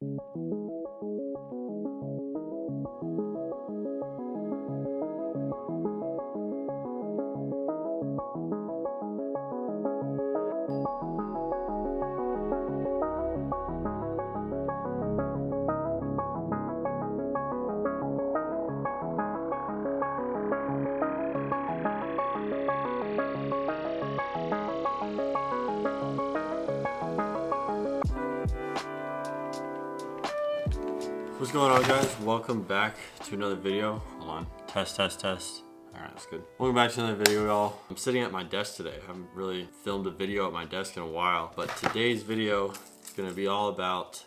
What's going on, guys? Welcome back to another video. Hold on. Test. All right, that's good. Welcome back to another video, y'all. I'm sitting at my desk today. I haven't really filmed a video at my desk in a while, but today's video is gonna be all about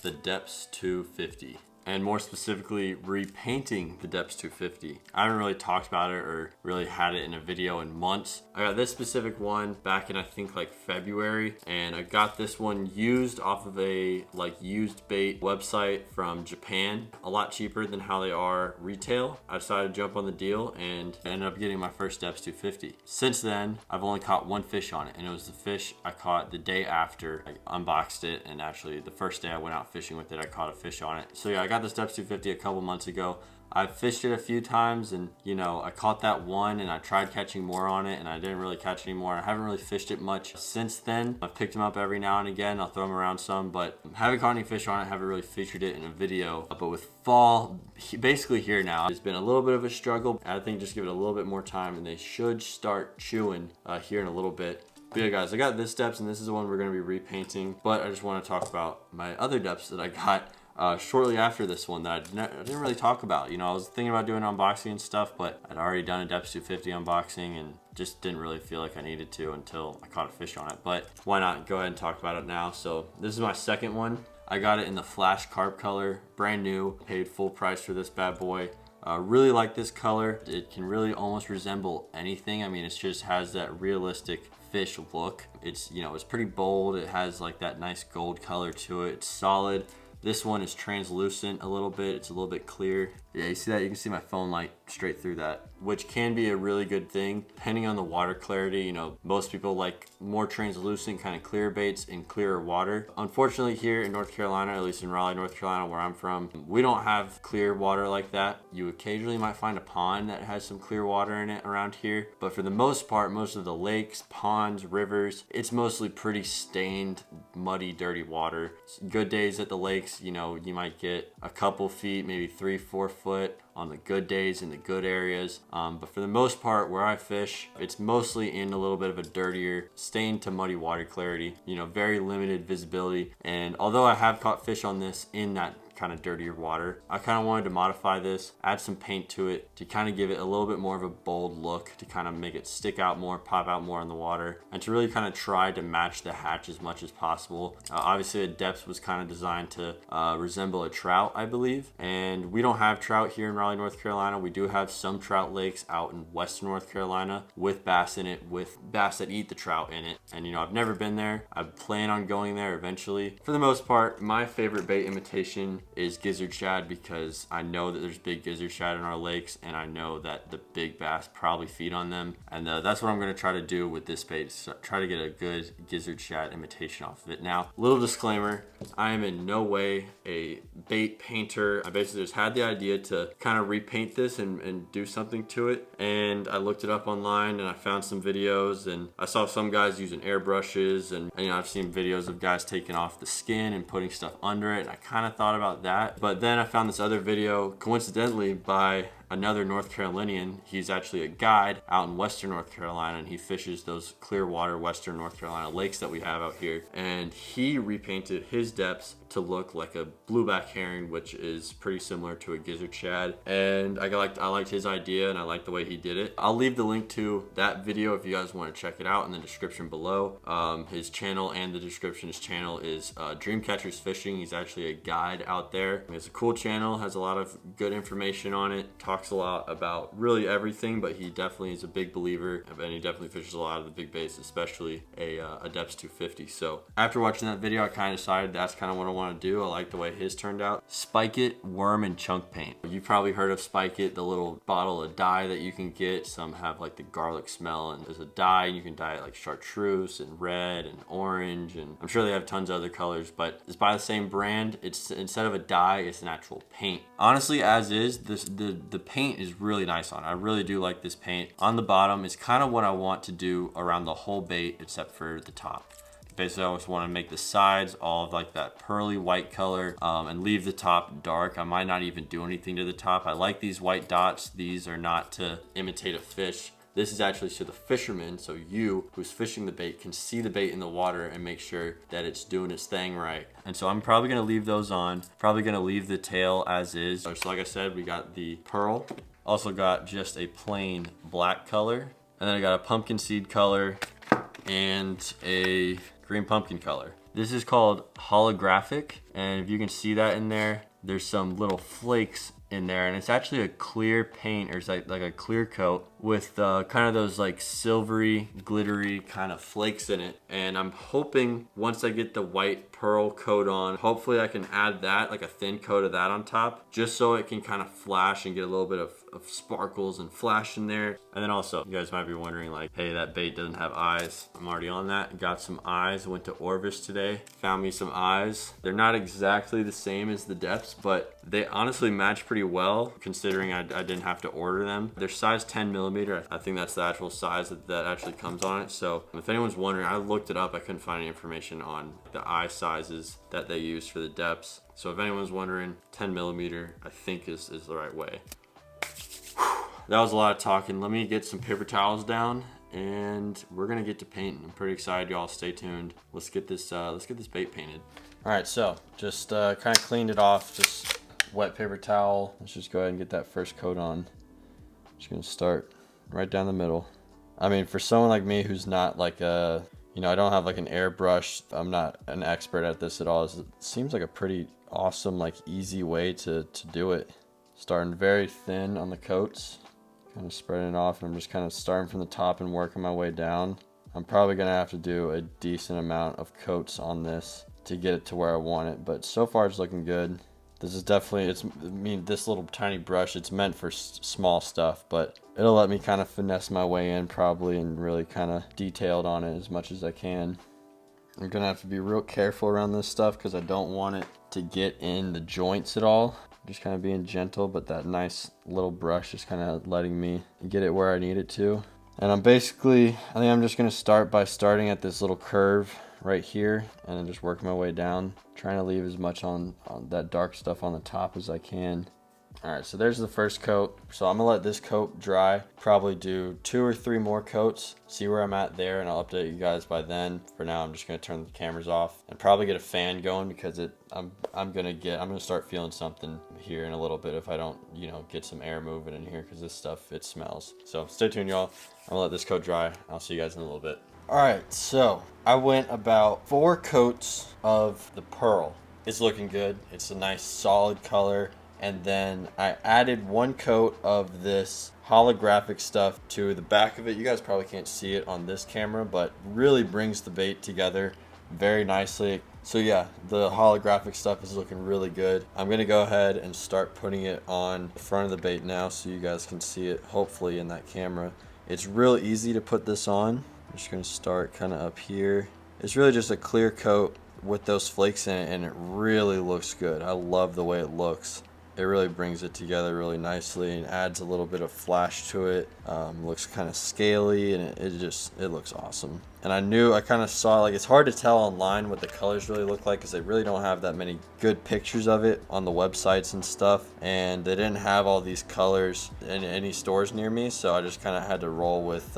the Deps 250. And more specifically, repainting the Deps 250. I haven't really talked about it or really had it in a video in months. I got this specific one back in, I think, like February, and I got this one used off of a used bait website from Japan, a lot cheaper than how they are retail. I decided to jump on the deal and ended up getting my first Deps 250. Since then, I've only caught one fish on it, and it was the fish I caught the day after I unboxed it, and actually the first day I went out fishing with it, I caught a fish on it. So yeah, I got this Deps 250 a couple months ago. I've fished it a few times, and you know, I caught that one and I tried catching more on it and I didn't really catch any more. I haven't really fished it much since then. I've picked them up every now and again. I'll throw them around some, but haven't caught any fish on it. Haven't really featured it in a video. But with fall basically here now, it's been a little bit of a struggle. I think just give it a little bit more time and they should start chewing here in a little bit. But yeah, guys, I got this Deps and this is the one we're going to be repainting. But I just want to talk about my other Deps that I got shortly after this one that I didn't really talk about. You know, I was thinking about doing unboxing and stuff, but I'd already done a Deps 250 unboxing and just didn't really feel like I needed to until I caught a fish on it. But why not go ahead and talk about it now? So this is my second one. I got it in the flash carp color, brand new, paid full price for this bad boy. Really like this color. It can really almost resemble anything. I mean, it just has that realistic fish look. It's, you know, it's pretty bold. It has like that nice gold color to it. It's solid. This one is translucent a little bit. It's a little bit clear. Yeah, you see that? You can see my phone light straight through that, which can be a really good thing depending on the water clarity. You know, most people like more translucent kind of clear baits in clearer water. Unfortunately, here in North Carolina, at least in Raleigh, North Carolina, where I'm from, we don't have clear water like that. You occasionally might find a pond that has some clear water in it around here, but for the most part, most of the lakes, ponds, rivers, it's mostly pretty stained, muddy, dirty water. Good days at the lakes, you know, you might get a couple feet, maybe 3-4 foot on the good days in the good areas. But for the most part, where I fish, it's mostly in a little bit of a dirtier, stained to muddy water clarity, you know, very limited visibility. And although I have caught fish on this in that kind of dirtier water, I kind of wanted to modify this, add some paint to it to kind of give it a little bit more of a bold look, to kind of make it stick out more, pop out more in the water, and to really kind of try to match the hatch as much as possible. Obviously, the Deps was kind of designed to resemble a trout, I believe, and we don't have trout here in Raleigh, North Carolina. We do have some trout lakes out in western North Carolina with bass in it, with bass that eat the trout in it. And you know, I've never been there. I plan on going there eventually. For the most part, my favorite bait imitation is gizzard shad, because I know that there's big gizzard shad in our lakes and I know that the big bass probably feed on them, and that's what I'm going to try to do with this bait, is try to get a good gizzard shad imitation off of it. Now, little disclaimer, I am in no way a bait painter. I basically just had the idea to kind of repaint this and do something to it, and I looked it up online and I found some videos, and I saw some guys using airbrushes, and you know, I've seen videos of guys taking off the skin and putting stuff under it, and I kind of thought about that. But then I found this other video, coincidentally, by another North Carolinian. He's actually a guide out in western North Carolina, and he fishes those clear water western North Carolina lakes that we have out here. And he repainted his Deps to look like a blueback herring, which is pretty similar to a gizzard shad. And I liked his idea, and I liked the way he did it. I'll leave the link to that video if you guys want to check it out in the description below. His channel and the description, his channel is Dreamcatchers Fishing. He's actually a guide out there. It's a cool channel, has a lot of good information on it, talks talks a lot about really everything, but he definitely is a big believer, and he definitely fishes a lot of the big baits, especially a Deps 250. So after watching that video, I kind of decided that's kind of what I want to do. I like the way his turned out. Spike It worm and chunk paint. You've probably heard of Spike It, the little bottle of dye that you can get. Some have like the garlic smell, and there's a dye, and you can dye it like chartreuse and red and orange, and I'm sure they have tons of other colors, but it's by the same brand. It's instead of a dye, it's an actual paint. Honestly, as is, the paint is really nice on it. I really do like this paint. On the bottom is kind of what I want to do around the whole bait except for the top. Basically, I just want to make the sides all of like that pearly white color and leave the top dark. I might not even do anything to the top. I like these white dots. These are not to imitate a fish. This is actually so the fisherman, so you who's fishing the bait, can see the bait in the water and make sure that it's doing its thing right. And so I'm probably gonna leave those on. Probably gonna leave the tail as is. So like I said, we got the pearl. Also got just a plain black color. And then I got a pumpkin seed color and a green pumpkin color. This is called holographic. And if you can see that in there, there's some little flakes in there, and it's actually a clear paint, or it's like a clear coat with kind of those like silvery glittery kind of flakes in it. And I'm hoping once I get the white pearl coat on, hopefully I can add that, like a thin coat of that on top, just so it can kind of flash and get a little bit of sparkles and flash in there. And then also, you guys might be wondering like, hey, that bait doesn't have eyes. I'm already on that. Got some eyes. Went to Orvis today, found me some eyes. They're not exactly the same as the Deps, but they honestly match pretty well considering I didn't have to order them. They're size 10 millimeter. I think that's the actual size that actually comes on it. So if anyone's wondering, I looked it up. I couldn't find any information on the eye sizes that they use for the Deps. So if anyone's wondering, 10 millimeter I think is the right way. That was a lot of talking. Let me get some paper towels down and we're gonna get to painting. I'm pretty excited, y'all. Stay tuned. Let's get this bait painted. All right, so just kind of cleaned it off. Just wet paper towel. Let's just go ahead and get that first coat on. Just gonna start right down the middle. I mean, for someone like me who's not like a, you know, I don't have like an airbrush. I'm not an expert at this at all. It seems like a pretty awesome, like easy way to do it. Starting very thin on the coats. Kind of spreading it off, and I'm just kind of starting from the top and working my way down. I'm probably gonna have to do a decent amount of coats on this to get it to where I want it, but so far it's looking good. This is definitely, this little tiny brush, it's meant for small stuff, but it'll let me kind of finesse my way in probably and really kind of detailed on it as much as I can. I'm gonna have to be real careful around this stuff because I don't want it to get in the joints at all. Just kind of being gentle, but that nice little brush is kind of letting me get it where I need it to. And I think I'm just gonna start by starting at this little curve right here and then just working my way down, trying to leave as much on that dark stuff on the top as I can. All right, so there's the first coat. So I'm gonna let this coat dry, probably do 2 or 3 more coats, see where I'm at there, and I'll update you guys by then. For now, I'm just gonna turn the cameras off and probably get a fan going because I'm gonna start feeling something here in a little bit if I don't, you know, get some air moving in here because this stuff, it smells. So stay tuned, y'all. I'm gonna let this coat dry. I'll see you guys in a little bit. All right, so I went about 4 coats of the pearl. It's looking good. It's a nice solid color. And then I added 1 coat of this holographic stuff to the back of it. You guys probably can't see it on this camera, but really brings the bait together very nicely. So yeah, the holographic stuff is looking really good. I'm gonna go ahead and start putting it on the front of the bait now so you guys can see it hopefully in that camera. It's real easy to put this on. I'm just gonna start kind of up here. It's really just a clear coat with those flakes in it, and it really looks good. I love the way it looks. It really brings it together really nicely and adds a little bit of flash to it. Looks kind of scaly, and it looks awesome. And I kind of saw, like, it's hard to tell online what the colors really look like because they really don't have that many good pictures of it on the websites and stuff, and they didn't have all these colors in any stores near me, so I just kind of had to roll with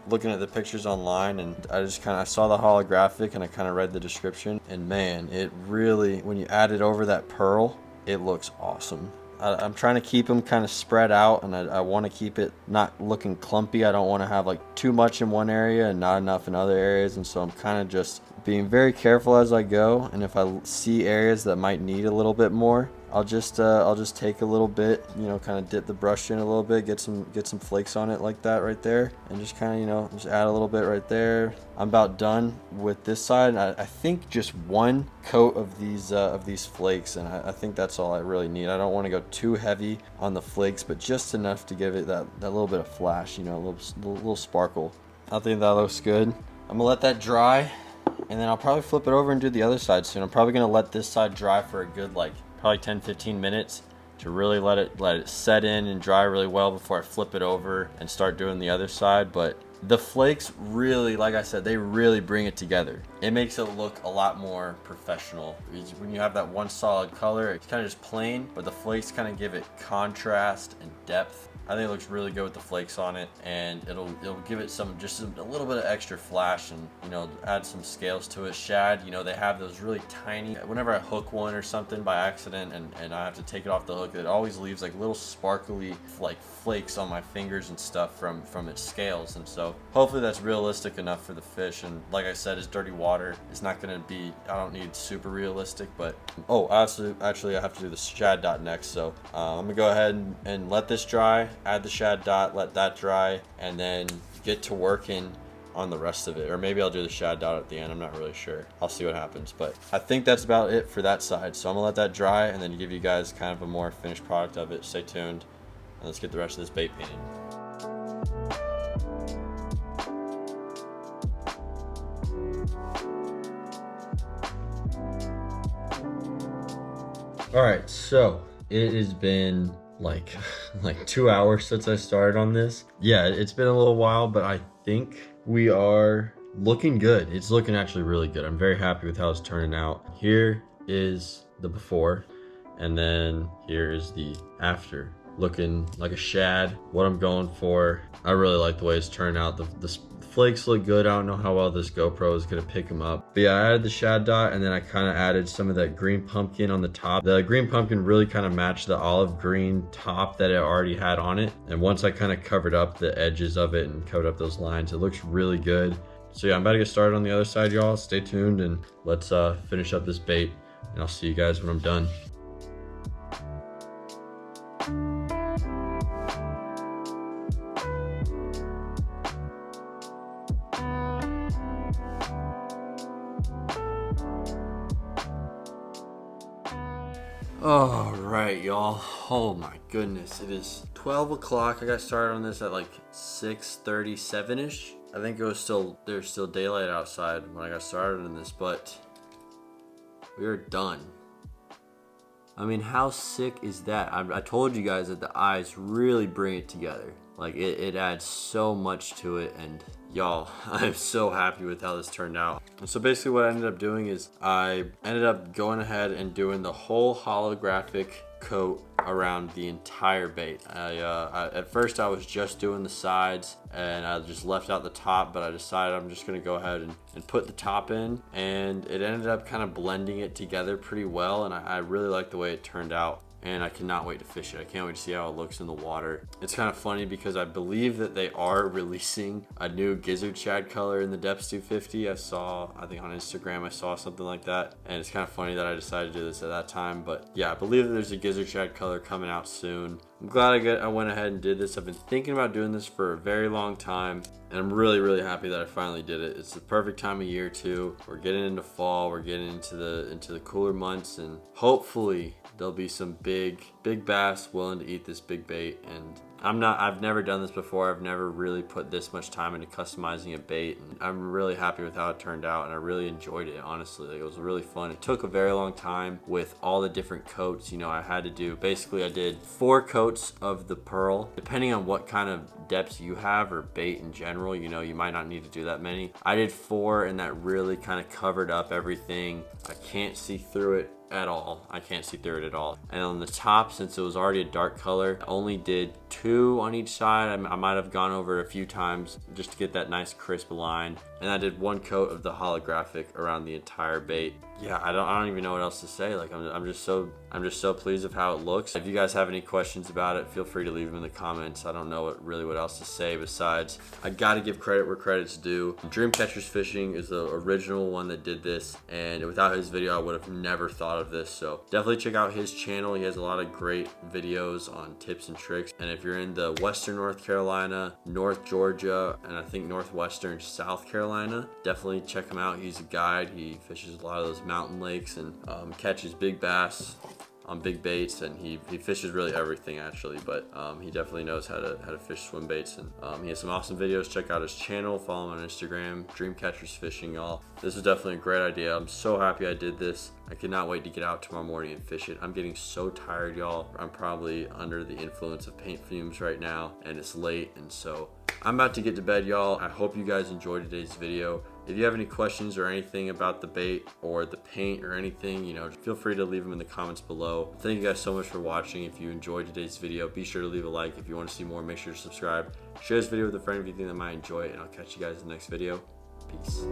looking at the pictures online. And I saw the holographic and I kind of read the description, and man, it really, when you add it over that pearl, it looks awesome. I'm trying to keep them kind of spread out, and I want to keep it not looking clumpy. I don't want to have like too much in one area and not enough in other areas, and so I'm kind of just being very careful as I go. And if I see areas that might need a little bit more, I'll just take a little bit, you know, kind of dip the brush in a little bit, get some flakes on it like that right there, and just kind of, you know, just add a little bit right there. I'm about done with this side. I think just one coat of these flakes, and I think that's all I really need. I don't want to go too heavy on the flakes, but just enough to give it that little bit of flash, you know, a little sparkle. I think that looks good. I'm gonna let that dry, and then I'll probably flip it over and do the other side soon. I'm probably gonna let this side dry for a good, like, probably 10-15 minutes to really let it set in and dry really well before I flip it over and start doing the other side. But the flakes really, like I said, they really bring it together. It makes it look a lot more professional. When you have that one solid color, it's kind of just plain, but the flakes kind of give it contrast and depth. I think it looks really good with the flakes on it, and it'll give it a little bit of extra flash, and, you know, add some scales to it. Shad, you know, they have those really tiny, whenever I hook one or something by accident and I have to take it off the hook, it always leaves like little sparkly like flakes on my fingers and stuff from its scales. And so hopefully that's realistic enough for the fish. And like I said, it's dirty water. It's not gonna be, I don't need super realistic, but actually I have to do the shad dot next. So I'm gonna go ahead and let this dry, add the shad dot, let that dry, and then get to working on the rest of it. Or maybe I'll do the shad dot at the end. I'm not really sure. I'll see what happens. But I think that's about it for that side. So I'm gonna let that dry and then give you guys kind of a more finished product of it. Stay tuned, and let's get the rest of this bait painted. All right, so it has been like 2 hours since I started on this. Yeah, it's been a little while, but I think we are looking good. It's looking actually really good. I'm very happy with how it's turning out. Here is the before, and then here is the after. Looking like a shad, what I'm going for. I really like the way it's turned out. The flakes look good. I don't know how well this GoPro is gonna pick them up. But yeah, I added the shad dot, and then I kind of added some of that green pumpkin on the top. The green pumpkin really kind of matched the olive green top that it already had on it. And once I kind of covered up the edges of it and covered up those lines, it looks really good. So yeah, I'm about to get started on the other side, y'all. Stay tuned, and let's finish up this bait, and I'll see you guys when I'm done. All right, y'all. Oh my goodness, it is 12 o'clock. I got started on this at like 6:37ish. I think there's still daylight outside when I got started on this, but we are done. I mean, how sick is that? I told you guys that the eyes really bring it together. Like, it adds so much to it, and y'all, I'm so happy with how this turned out. And so basically what I ended up doing is I ended up going ahead and doing the whole holographic coat around the entire bait. At first I was just doing the sides, and I just left out the top, but I decided I'm just gonna go ahead and put the top in, and it ended up kind of blending it together pretty well, and I really like the way it turned out. And I cannot wait to fish it. I can't wait to see how it looks in the water. It's kind of funny because I believe that they are releasing a new gizzard shad color in the Deps 250. I think on Instagram I saw something like that, and it's kind of funny that I decided to do this at that time. But yeah, I believe that there's a gizzard shad color coming out soon. I'm glad I went ahead and did this. I've been thinking about doing this for a very long time, and I'm really happy that I finally did it. It's the perfect time of year too. We're getting into fall, we're getting into the cooler months, and hopefully there'll be some big bass willing to eat this big bait. And I've never done this before. I've never really put this much time into customizing a bait, and I'm really happy with how it turned out, and I really enjoyed it, honestly. Like, it was really fun. It took a very long time with all the different coats. You know, I did 4 coats of the pearl. Depending on what kind of depths you have or bait in general, you know, you might not need to do that many. I did 4, and that really kind of covered up everything. I can't see through it at all. I can't see through it at all. And on the top, since it was already a dark color, I only did 2 on each side. I might have gone over it a few times just to get that nice crisp line. and I did 1 coat of the holographic around the entire bait. Yeah, I don't even know what else to say. Like I'm just so pleased with how it looks. If you guys have any questions about it, feel free to leave them in the comments. I don't know what else to say besides I gotta give credit where credit's due. Dreamcatchers Fishing is the original one that did this, and without his video I would have never thought of this. So definitely check out his channel. He has a lot of great videos on tips and tricks. And if you're in the Western North Carolina, North Georgia, and I think Northwestern South Carolina, definitely check him out. He's a guide. He fishes a lot of those mountain lakes and catches big bass on big baits, and he fishes really everything actually, but he definitely knows how to fish swim baits, and he has some awesome videos. Check out his channel, follow him on Instagram, Dreamcatchers Fishing, y'all. This is definitely a great idea. I'm so happy I did this. I cannot wait to get out tomorrow morning and fish it. I'm getting so tired, y'all. I'm probably under the influence of paint fumes right now, and it's late, and so I'm about to get to bed, y'all. I hope you guys enjoyed today's video. If you have any questions or anything about the bait or the paint or anything, you know, feel free to leave them in the comments below. Thank you guys so much for watching. If you enjoyed today's video, be sure to leave a like. If you want to see more, make sure to subscribe. Share this video with a friend if you think they might enjoy it, and I'll catch you guys in the next video. Peace.